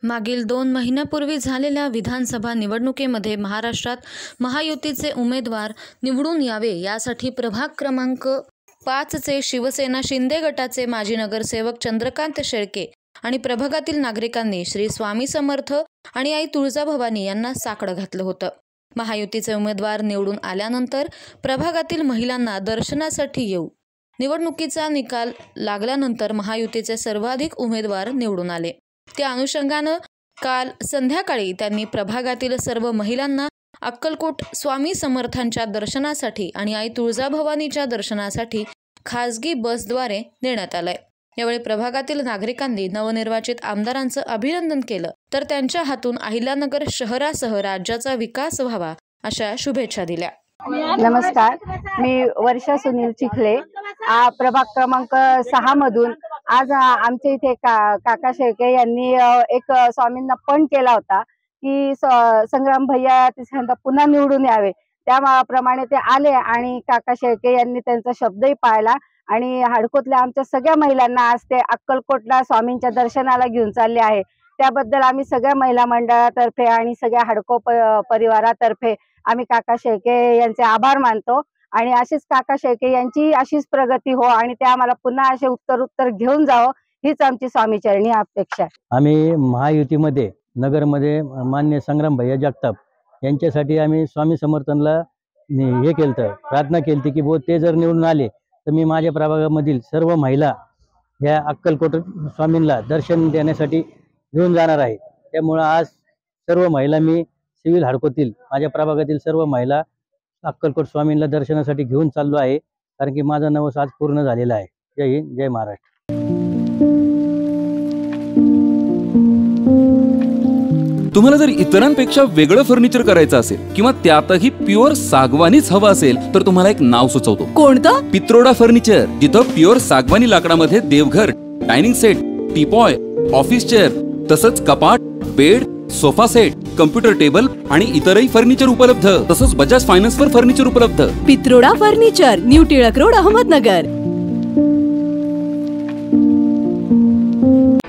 मागील 2 महिन्यापूर्वी झालेल्या विधानसभा निवडणुकीमध्ये महाराष्ट्रात महायुतीचे उमेदवार निवडून यावे यासाठी प्रभाग क्रमांक 5चे शिवसेना शिंदे गटाचे माजी नगरसेवक चंद्रकांत शेळके आणि प्रभागातील नागरिकांनी श्री स्वामी समर्थ आणि आई तुळजाभवानी यांना साकडं घातलं होतं। महायुतीचे उमेदवार निवडून आल्यानंतर प्रभागातील महिलांना दर्शनासाठी येऊ निवडणुकीचा निकाल लागल्यानंतर महायुतीचे सर्वाधिक उमेदवार निवडून आले। त्या अनुषंगानं काल संध्याकाळी त्यांनी प्रभागातील सर्व महिलांना अक्कलकोट स्वामी समर्थांच्या दर्शनासाठी आणि आई तुळजाभवानीच्या दर्शनासाठी खासगी बसद्वारे नेण्यात आलंय। यावेळी प्रभागातील नागरिकांनी नवनिर्वाचित आमदारांचं अभिनंदन केलं तर त्यांच्या हातून अहिल्यानगर शहरासह राज्याचा विकास व्हावा अशा शुभेच्छा दिल्या। नमस्कार, मी वर्षा सुनील चिखले, प्रभाग क्रमांक 6 मधून आज आमच्या इथे काका शेळके यांनी एक स्वामींना पण केला होता की संग्राम भैया तिसऱ्यांदा पुन्हा निवडून यावे। त्याप्रमाणे ते आले आणि काका शेळके यांनी त्यांचा शब्दही पाळला आणि हडकोतल्या आमच्या सगळ्या महिलांना आज ते अक्कलकोटला स्वामींच्या दर्शनाला घेऊन चालले आहे। त्याबद्दल आम्ही सगळ्या महिला मंडळातर्फे आणि सगळ्या हडको परिवारातर्फे आम्ही काका शेळके यांचे आभार मानतो आणि अशीच काका शेळके यांची अशीच प्रगती हो आणि ते आम्हाला पुन्हा असे उत्तर घेऊन जावं हीच आमची स्वामीचरणी अपेक्षा आहे। आम्ही महायुतीमध्ये नगरमध्ये मान्य संग्राम भैया जगताप यांच्यासाठी आम्ही स्वामी समर्थांना हे केलं, प्रार्थना केली की ते जर निवडून आले तर मी माझ्या प्रभागामधील सर्व महिला या अक्कलकोट स्वामींना दर्शन देण्यासाठी घेऊन जाणार आहे। त्यामुळे आज सर्व महिला मी सिव्हिल हडकोतील माझ्या प्रभागातील सर्व महिला अक्कलकोट स्वामींना दर्शनासाठी घेऊन चाललो आहे, कारण की माझा नवस आज पूर्ण झालेला आहे। जय हिंद, जय महाराष्ट्र। तुम्हाला जर इतरांपेक्षा वेगळं फर्निचर करायचं असेल किंवा त्यातही प्युअर सागवानीच हवं असेल तर तुम्हाला एक नाव सुचवतो। कोणतं? पित्रोडा फर्निचर, जिथं प्युअर सागवानी लाकडामध्ये देवघर, dining set, teapoy, office chair तसंच कपाट, bed, sofa set, computer table आणि इतरही फर्निचर उपलब्ध। तसंच बजाज फायनान्स वर फर्निचर उपलब्ध। Pitroda furniture, new Tilak road, Ahmednagar.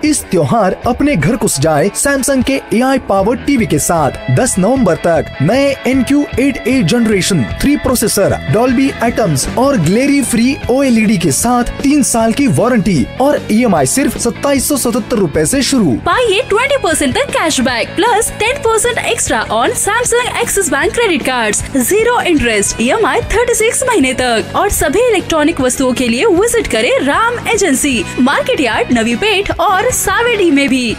इस त्योहार अपने घर को सजाए सैमसंग के AI पावर्ड टीवी के साथ। 10 नवंबर तक नए NQ8A generation 3 processor, Dolby Atmos और ग्लेरी फ्री OLED के साथ 3 साल की वारंटी और EMI सिर्फ 2777 रुपए से शुरू। पाइए 20% तक cashback plus 10% extra on Samsung axis bank credit cards, 0 interest, EMI 36 महीने तक। और सभी इलेक्ट्रॉनिक वस्तुओं के लिए विजिट करें Ram agency, market yard, Navi Peth और सावेडी में भी।